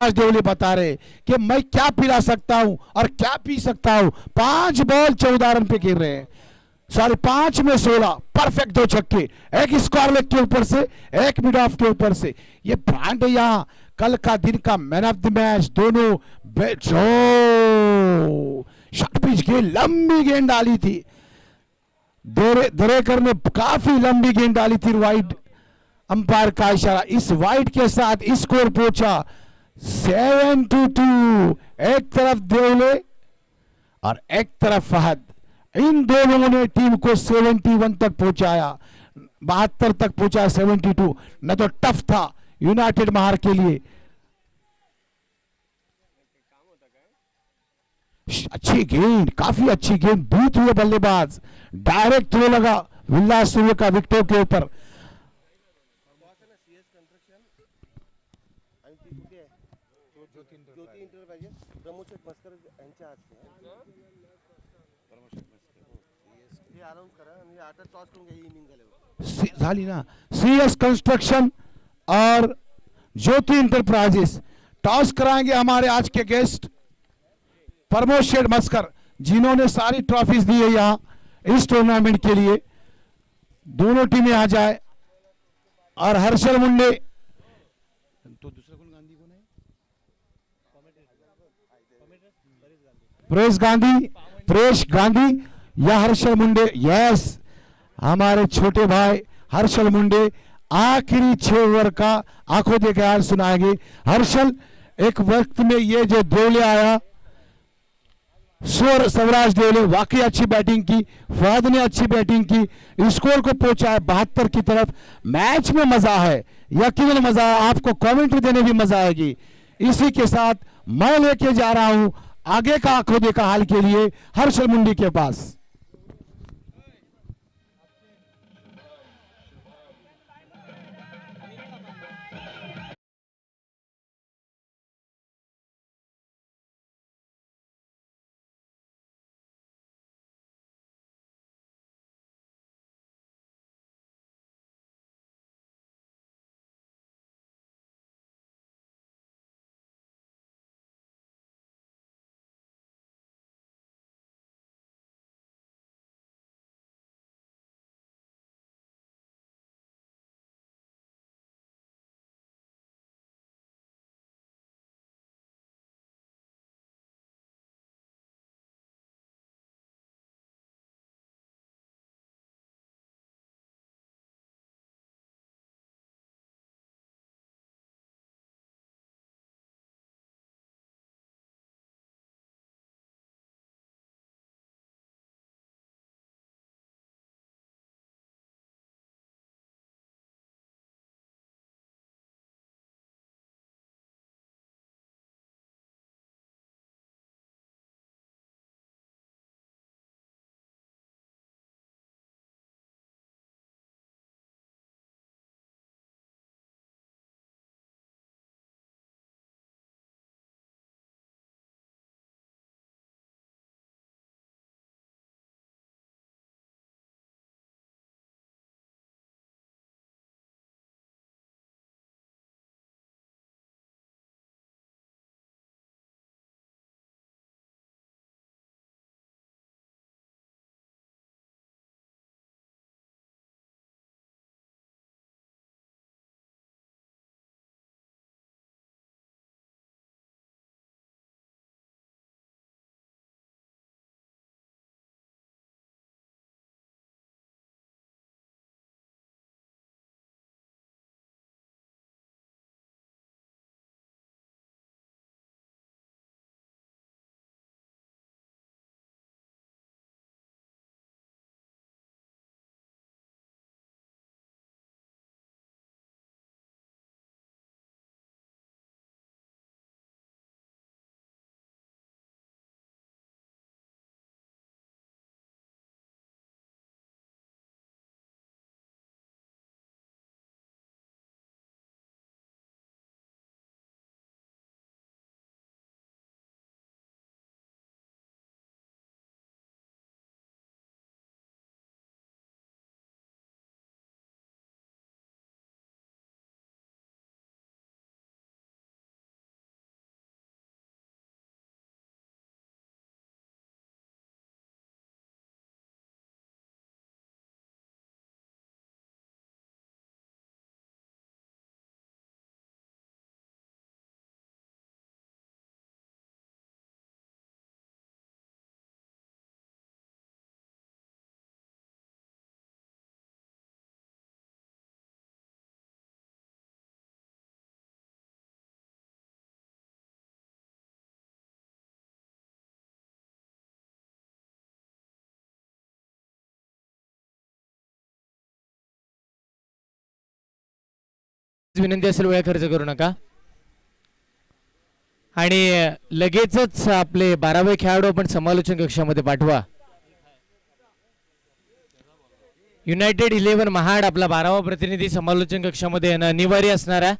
Speaker 1: देवले बता रहे कि मैं क्या पिला सकता हूं और क्या पी सकता हूं। 5 बॉल 14 रन पे गिर रहे हैं, सॉरी 5 में 16, परफेक्ट 2 छक्के, एक स्क्वायर लेग के ऊपर से, एक मिड ऑफ के ऊपर से। ये ब्रांड है यहां, कल का दिन का मैन ऑफ द मैच दोनों। शॉर्ट पिच गेंद, लंबी गेंद डाली थी, दरेकर ने काफी लंबी गेंद डाली थी। वाइड अंपायर का इशारा, इस वाइड के साथ स्कोर पहुंचा 7-2। एक तरफ देवले और एक तरफ फहद, इन दोनों ने टीम को 71 तक पहुंचाया, 72 तक पहुंचा 72। न तो टफ था यूनाइटेड महार के लिए। अच्छी गेंद, काफी अच्छी गेंद, बीत हुए बल्लेबाज, डायरेक्ट थ्रो लगा विलास सूर्य का विकेटों के ऊपर।
Speaker 2: ज्योती इंटरप्राइजेस प्रमोशन मस्कर यांच्या हाती आहे. अनाउन्स करा आणि आता टॉस करून घ्या इनिंग झाल्यावर.
Speaker 1: झाली ना. CS कंस्ट्रक्शन और ज्योति इंटरप्राइजेस टॉस कराएंगे हमारे आज के गेस्ट प्रमोद शेठ मस्कर, जिन्होंने सारी ट्रॉफीज दी है यहाँ इस टूर्नामेंट के लिए. दोनों टीमें आ जाए. और हर्षल मुंडे तो दूसरा कौन गांधी कौन है? प्रेश गांधी या हर्षल मुंडे. यस, हमारे छोटे भाई हर्षल मुंडे आखिरी 6 ओवर का आंखों देखा हार सुनाएंगे. हर्षल, एक वक्त में ये जो देवले आया स्वराज देवले, वाकई अच्छी बैटिंग की. फहद ने अच्छी बैटिंग की, स्कोर को पहुंचा है 72 की तरफ. मैच में मजा है, यकीनन मजा है. आपको कमेंट्री देने भी मजा आएगी. इसी के साथ मैं लेके जा रहा हूं आगे का आंखों देखा हाल के लिए हर्षल मुंडी के पास.
Speaker 3: विनंती असेल वेळ खर्च करू नका. आणि लगेचच आपले 12वे खेळाडू आपण समालोचन कक्षामध्ये पाठवा. युनायटेड 11 महाड आपला 12वा प्रतिनिधी समालोचन कक्षामध्ये येणं अनिवार्य असणार आहे.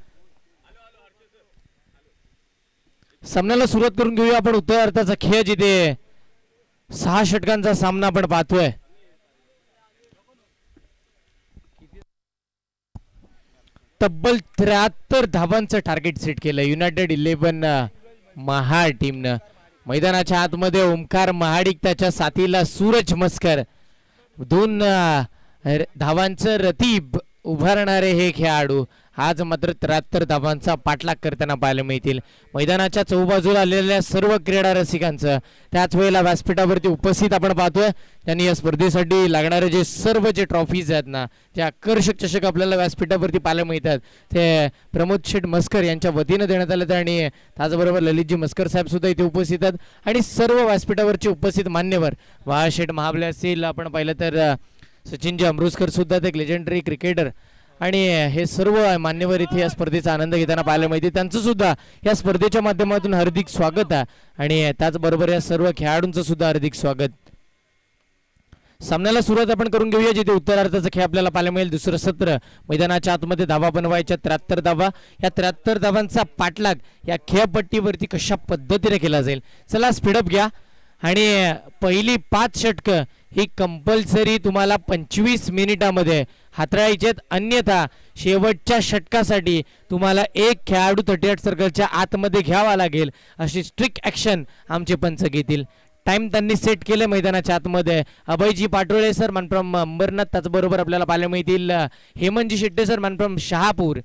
Speaker 3: सामन्याला सुरुवात करून घेऊया आपण उत्तरार्धाचा खेळ, जिथे 6 षटकांचा सामना आपण पाहतोय. तब्बल 73 धावांचं टार्गेट सेट केलं युनायटेड 11 महाड टीमनं. मैदानाच्या आतमध्ये ओमकार महाडिक, त्याच्या साथीला सूरज मस्कर, दोन धावांचं रतीब उभारणारे हे खेळाडू आज मात्र 73 धावांचा पाठलाग करताना पाहायला मिळतील. मैदानाच्या चौबाजूला आलेल्या सर्व क्रीडा रसिकांचं, त्याच वेळेला व्यासपीठावरती उपस्थित आपण पाहतोय त्यांनी या स्पर्धेसाठी लागणारे जे सर्व जे ट्रॉफीज आहेत ना, जे आकर्षक चषक आपल्याला व्यासपीठावरती पाहायला मिळतात ते प्रमोद शेठ मस्कर यांच्या वतीनं देण्यात आले. आणि त्याचबरोबर ललितजी मस्कर साहेब सुद्धा इथे उपस्थित आहेत आणि सर्व व्यासपीठावरचे उपस्थित मान्यवर वाळशेठ महाबले असतील, आपण पाहिलं तर सचिनजी अमृतकर सुद्धा एक लेजेंडरी क्रिकेटर, आणि हे सर्व मान्यवर इथे या स्पर्धेचा आनंद घेताना पाहायला मिळते. त्यांचं सुद्धा या स्पर्धेच्या माध्यमातून हार्दिक स्वागत आहे आणि त्याचबरोबर या सर्व खेळाडूंचं सुद्धा हार्दिक स्वागत. सामन्याला सुरुवात आपण करून घेऊया, जिथे उत्तरार्धाचा खेळ आपल्याला पाहायला मिळेल. दुसरं सत्र, मैदानाच्या आतमध्ये धावा बनवायच्या 73 धावा. या 73 धावांचा पाठलाग या खेळपट्टीवरती कशा पद्धतीने केला जाईल. चला स्पीडअप घ्या आणि पहिली 5 षटकं ही कंपल्सरी तुम्हाला 25 मिनिटामध्ये हाताळायची आहेत. अन्यथा शेवटच्या षटकासाठी तुम्हाला एक खेळाडू 38 सर्कलच्या आतमध्ये घ्यावा लागेल, अशी स्ट्रिक्ट ॲक्शन आमचे पंच घेतील. टाइम त्यांनी सेट केले मैदानाच्या आतमध्ये. अभयजी पाटोळे सर मनफ्रॉम अंबरनाथ, त्याचबरोबर आपल्याला पाहायला मिळतील हेमंतजी शेट्टे सर मनफ्रॉम शहापूर.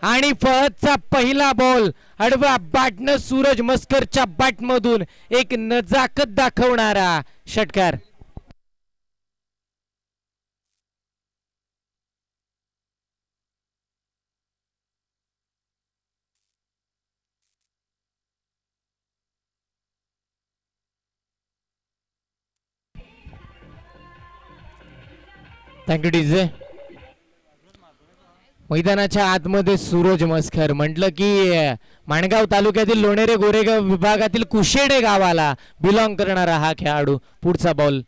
Speaker 3: आणि फहदचा पहिला बॉल आडवा बॅटनं सूरज मस्करच्या बॅटमधून एक नजाकत दाखवणारा षटकार. Thank you DJ. मैदानाच्या आतमध्ये सूरज मस्कर म्हटलं की माणगाव तालुक्यातील लोणेरे गोरेगाव विभागातील कुशेडे गावाला बिलॉंग करणारा हा खेळाडू. पुढचा बॉल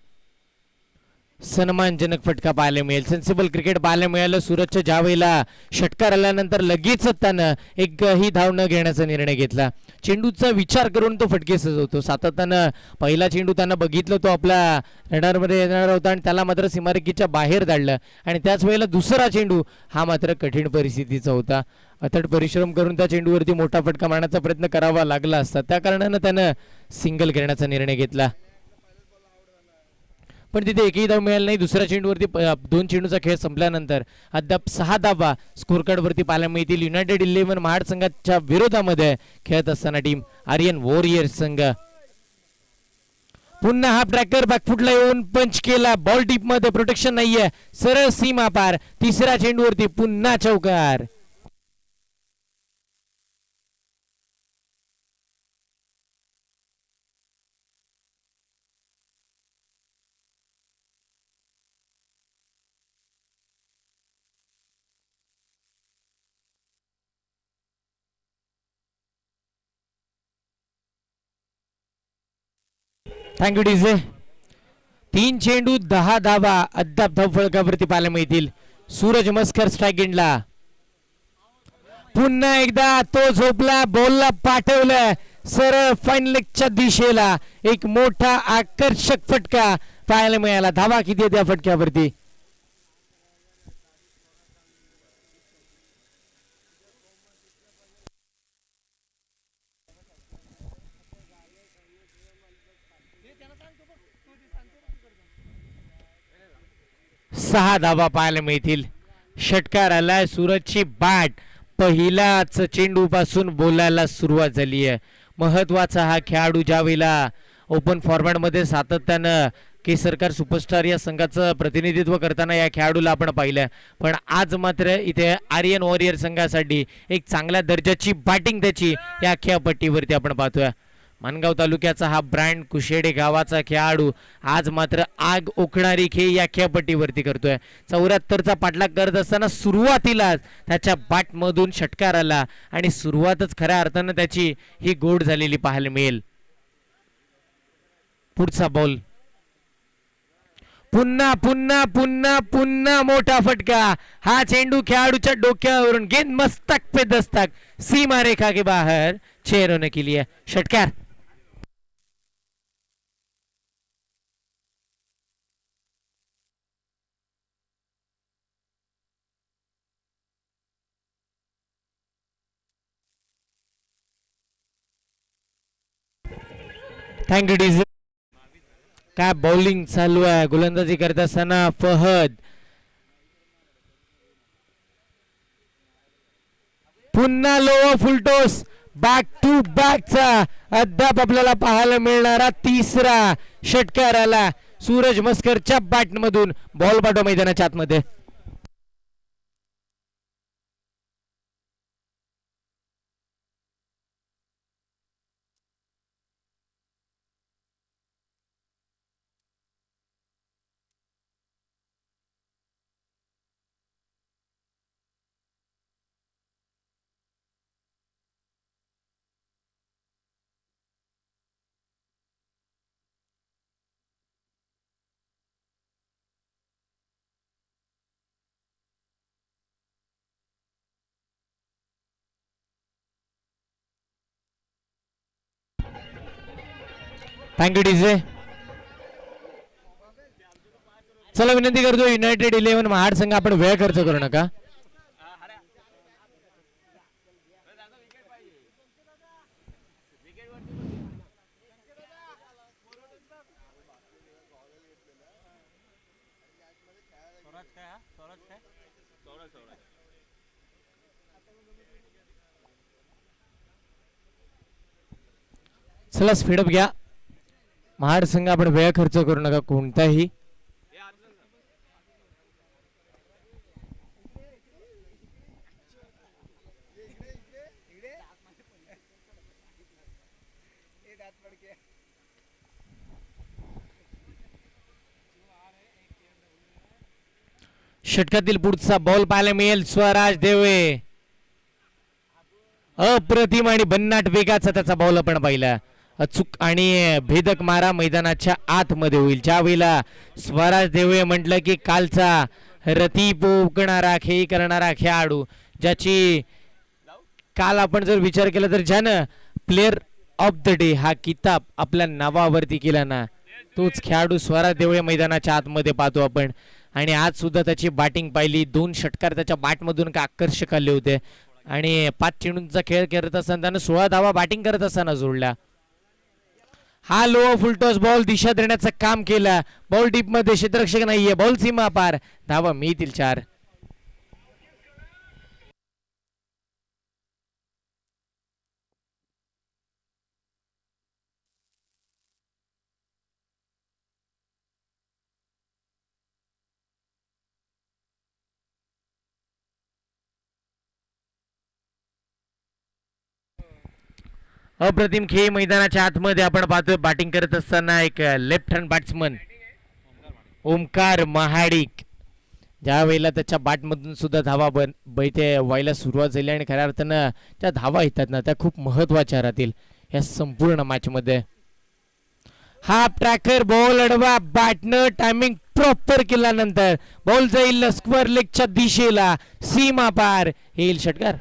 Speaker 3: सन्मानजनक फटका पाहायला मिळेल. सेन्सिबल क्रिकेट पाहायला मिळालं. सूरजच्या ज्या वेळेला षटकार आल्यानंतर लगेच त्यानं एकही धाव न घेण्याचा निर्णय घेतला. चेंडूचा विचार करून तो फटके सजवतो. सातत्यानं पहिला चेंडू त्यानं बघितलं, तो आपल्या रडारमध्ये येणार होता आणि त्याला मात्र सीमारेषेच्या बाहेर धाडलं. आणि त्याच वेळेला दुसरा चेंडू हा मात्र कठीण परिस्थितीचा होता. अथक परिश्रम करून त्या चेंडूवरती मोठा फटका मारण्याचा प्रयत्न करावा लागला असता, त्या कारणानं त्यानं सिंगल घेण्याचा निर्णय घेतला. पण तिथे एकही धाव मिळाला नाही. दुसऱ्या चेंडूवरती 2 चेंडूचा खेळ संपल्यानंतर अद्याप 6 धावा स्कोर कार्ड वरती पाहायला मिळतील. युनायटेड 11 महाड संघाच्या विरोधामध्ये खेळत असताना टीम आर्यन वॉरियर्स संघ. पुन्हा हाफ ट्रॅकर बॅकफुटला येऊन पंच केला. बॉल डीप मध्ये प्रोटेक्शन नाहीये, सरळ सीमा पार. तिसऱ्या चेंडूवरती पुन्हा चौकार. Thank you DJ. 3 चेंडू 10 धावा अद्याप धाव फलकावरती पाहायला मिळतील. सूरज मस्कर स्ट्राइक एंडला. पुन्हा एकदा तो झोपला, बॉलला पाठवलं सरळ फाईन लेगच्या दिशेला. एक मोठा आकर्षक फटका पाहायला मिळाला. धावा किती आहे त्या फटक्यावरती? सहा धावा पाहायला मिळतील. षटकार आलाय. सूरजची बॅट पहिल्याच चेंडू पासून बोलायला सुरुवात झाली आहे. महत्वाचा हा खेळाडू ज्यावेळेला ओपन फॉर्मॅट मध्ये सातत्यानं केसरकर सुपरस्टार या संघाचं प्रतिनिधित्व करताना या खेळाडूला आपण पाहिलं, पण आज मात्र इथे आर्यन वॉरियर संघासाठी एक चांगल्या दर्जाची बॅटिंग त्याची या खेळपट्टीवरती आपण पाहतोय. माणगाव तालुक्याचा हा ब्रँड कुशेडे गावाचा खेळाडू आज मात्र आग ओकणारी खेळ या खेळपट्टीवरती करतोय. 74चा पाठलाग करत असताना सुरुवातीलाच त्याच्या बॅटमधून षटकार आला आणि सुरुवातच खऱ्या अर्थानं त्याची ही गोड झालेली पाहायला मिळेल. पुढचा बॉल पुन्हा पुन्हा पुन्हा पुन्हा मोठा फटका. हा चेंडू खेळाडूच्या डोक्यावरून गेंद मस्तक पे दस्तक, सीमा रेखा के बाहर 6 रनों के लिए षटकार. Thank you DJ. काय बॉलिंग चालू आहे गोलंदाजी करत असताना फहद. पुन्हा लो फुलटोस. बॅक टू बॅकचा अद्याप आपल्याला पाहायला मिळणारा तिसरा षटकार आला सूरज मस्करच्या बॅट मधून. बॉल पाठवा मैदानाच्या आतमध्ये. Thank you DJ. चला विनंती करतो युनायटेड 11 महाड संघ आपण वेळ खर्च करू नका. चला स्पीडअप घ्या. महाड संघ आपण वेळ खर्च करू नका कोणताही. षटकातील पुढचा बॉल पाहायला मिळेल स्वराज देवे. अप्रतिम आणि भन्नाट वेगाचा त्याचा बॉल आपण पाहिला. अचूक आणि भेदक मारा मैदानाच्या आतमध्ये होईल. ज्या वेळेला स्वराज देवे म्हटलं की कालचा रती पोकणारा खेळ करणारा खेळाडू, ज्याची काल आपण जर विचार केला तर ज्यानं प्लेअर ऑफ द डे हा किताब आपल्या नावावरती केला ना, तोच खेळाडू स्वराज देवळे मैदानाच्या आतमध्ये पाहतो आपण. आणि आज सुद्धा त्याची बॅटिंग पाहिली. 2 षटकार त्याच्या बॅटमधून का आकर्षक आले होते आणि 5 चेंडूंचा खेळ करत असताना त्यानं 16 धावा बॅटिंग करत असताना जोडल्या. हा लो फुलटॉस बॉल दिशा देण्याचं काम केलं. बॉल डीप मध्ये, क्षेत्ररक्षक नाहीये, बॉल सीमा पार, धावा मिळतील 4. अप्रतिम खेळ मैदानाच्या आतमध्ये आपण पाहतोय. बॅटिंग करत असताना एक left hand batsman Omkar Mahadik, ज्या वेळेला त्याच्या बॅटमधून सुद्धा धावा बैठे व्हायला सुरुवात झाली आणि खऱ्या अर्थानं त्या धावा येतात ना, त्या खूप महत्वाच्या राहतील या संपूर्ण मॅच मध्ये. हाफ ट्रॅकर बॉल अडवा, बॅटनं टायमिंग प्रॉपर केल्यानंतर बॉल जाईल स्क्वेअर लेगच्या दिशेला, सीमा पार, येईल षटकार.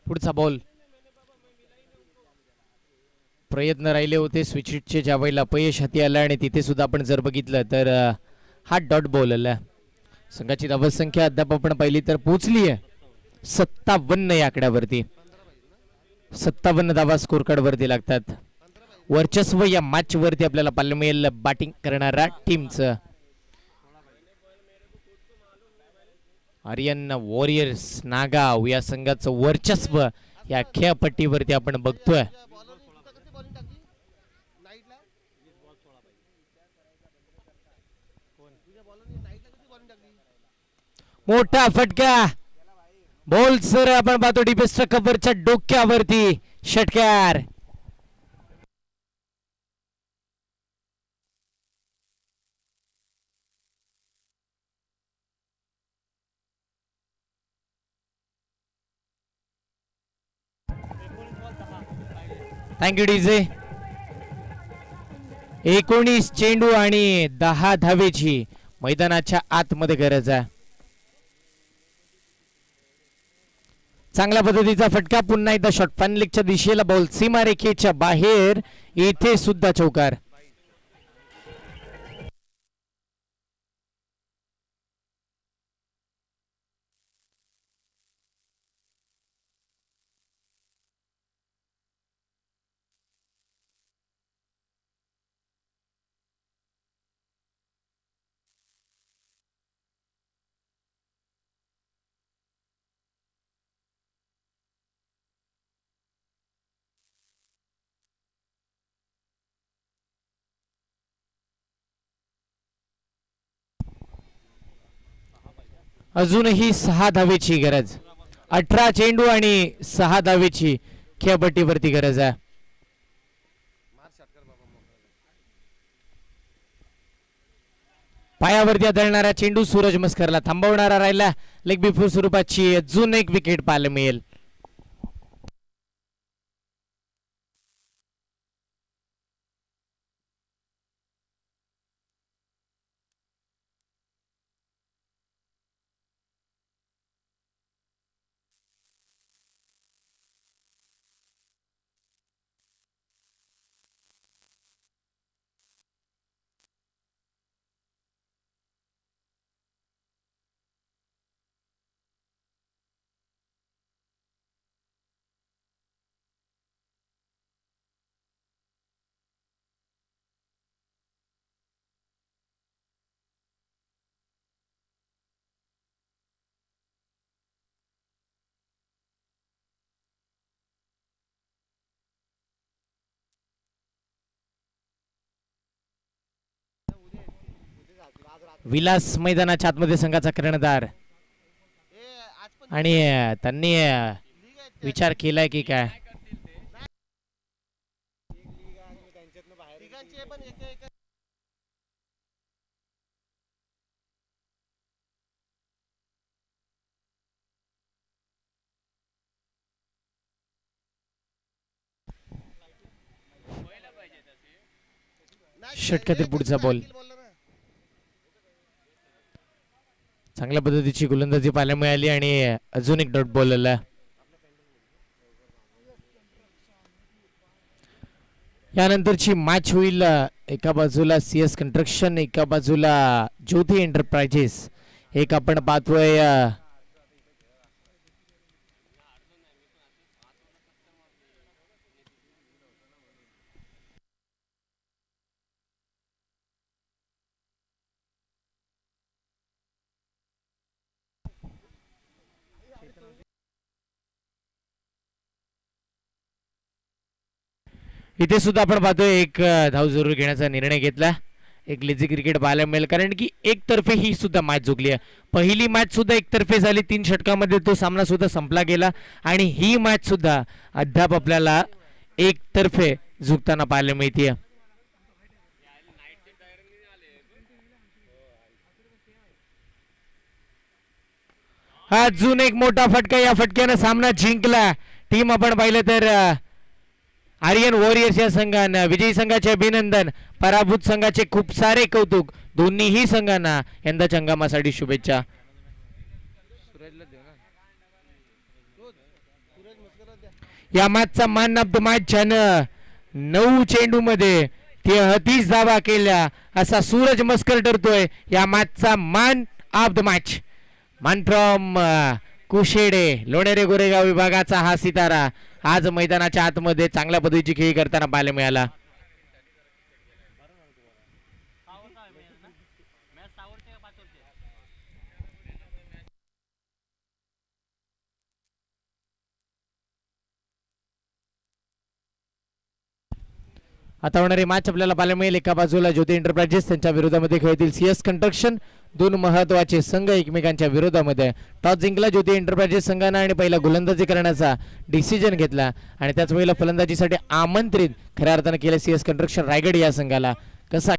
Speaker 3: पुढचा बॉल प्रयत्न राहिले होते स्विचिटचे ज्या वेळेला अपयश हाती आलं आणि तिथे सुद्धा आपण जर बघितलं तर हा डॉट बॉल आला. संघाची धावसंख्या अद्याप आपण पाहिली तर पोहोचली आहे 57 या आकड्यावरती. 57 धावा स्कोर कार्ड वरती लागतात. वर्चस्व या मॅच वरती आपल्याला पाहायला मिळेल बॅटिंग करणाऱ्या टीमचं. आर्यन वॉरियर्स नागाव या संघाचं वर्चस्व या खेळपट्टीवरती आपण बघतोय. मोठा फटका बॉल सर आपण पाहतो डिफेन्सच्या कव्हरच्या डोक्यावरती षटकार. Thank you DJ. 19 चेंडू आणि 10 धावेची मैदानाच्या आतमध्ये गरज आहे. चांगल्या पद्धतीचा फटका पुन्हा एकदा शॉट फॅनलिकच्या दिशेला बॉल सीमारेखेच्या बाहेर इथे सुद्धा चौकार. अजूनही 6 धावेची गरज. 18 चेंडू आणि 6 धावेची खेळपट्टीवरती गरज आहे. पायावरती आदळणारा चेंडू सूरज मस्करला थांबवणारा राहिला. लेग बिफोर स्वरूपाची अजून एक विकेट पाहायला मिळेल. विलास मैदानाच्या आतमध्ये संघाचा कर्णधार आणि त्यांनी विचार केलाय की काय षटकातील पुढचा बॉल. चांगल्या पद्धतीची गोलंदाजी पाहायला मिळाली आणि अजून एक डॉट बॉल आला. यानंतरची मॅच होईल एका बाजूला CS कंस्ट्रक्शन, एका बाजूला ज्योती एंटरप्राइजेस. एक आपण पाहतोय इथे सुद्धा आपण पाहतोय एक धाव जरूर घेण्याचा निर्णय घेतला. एक लेझी क्रिकेट पाहायला मिळेल कारण की एकतर्फे ही सुद्धा मॅच झुकली आहे. पहिली मॅच सुद्धा एकतर्फे झाली, 3 षटकामध्ये तो सामना सुद्धा संपला गेला आणि ही मॅच सुद्धा अद्याप आपल्याला एकतर्फे झुकताना पाहायला मिळते. अजून एक मोठा फटका, या फटक्याने सामना जिंकला टीम. आपण पाहिलं तर आर्यन वॉरियर्स या संघानं, विजयी संघाचे अभिनंदन, पराभूत संघाचे खूप सारे कौतुक. दोन्हीही संघांना यंदाच्या हंगामासाठी शुभेच्छा. या मॅचचा मॅन ऑफ द मॅच ज्यानं 9 चेंडू मध्ये 33 धावा केल्या असा सूरज मस्कर ठरतोय या मॅचचा man of the match. Man from Kushede Lonere Goregaon विभागाचा हा सितारा आज मैदानाच्या आतमध्ये चांगल्या पद्धतीची खेळी करताना पाहायला मिळाला. आता होणारी मॅच आपल्याला पाहायला मिळेल. एका बाजूला ज्योती एंटरप्राइजेस त्यांच्या विरोधामध्ये खेळतील सीएस कंस्ट्रक्शन. दोन महत्वाचे संघ एकमेकांच्या विरोधामध्ये. टॉस जिंकला ज्योती एंटरप्राइजेस संघानं आणि पहिला गोलंदाजी करण्याचा डिसिजन घेतला आणि त्याच वेळेला फलंदाजीसाठी आमंत्रित खऱ्या अर्थानं केलं सीएस कंस्ट्रक्शन रायगड या संघाला. कसा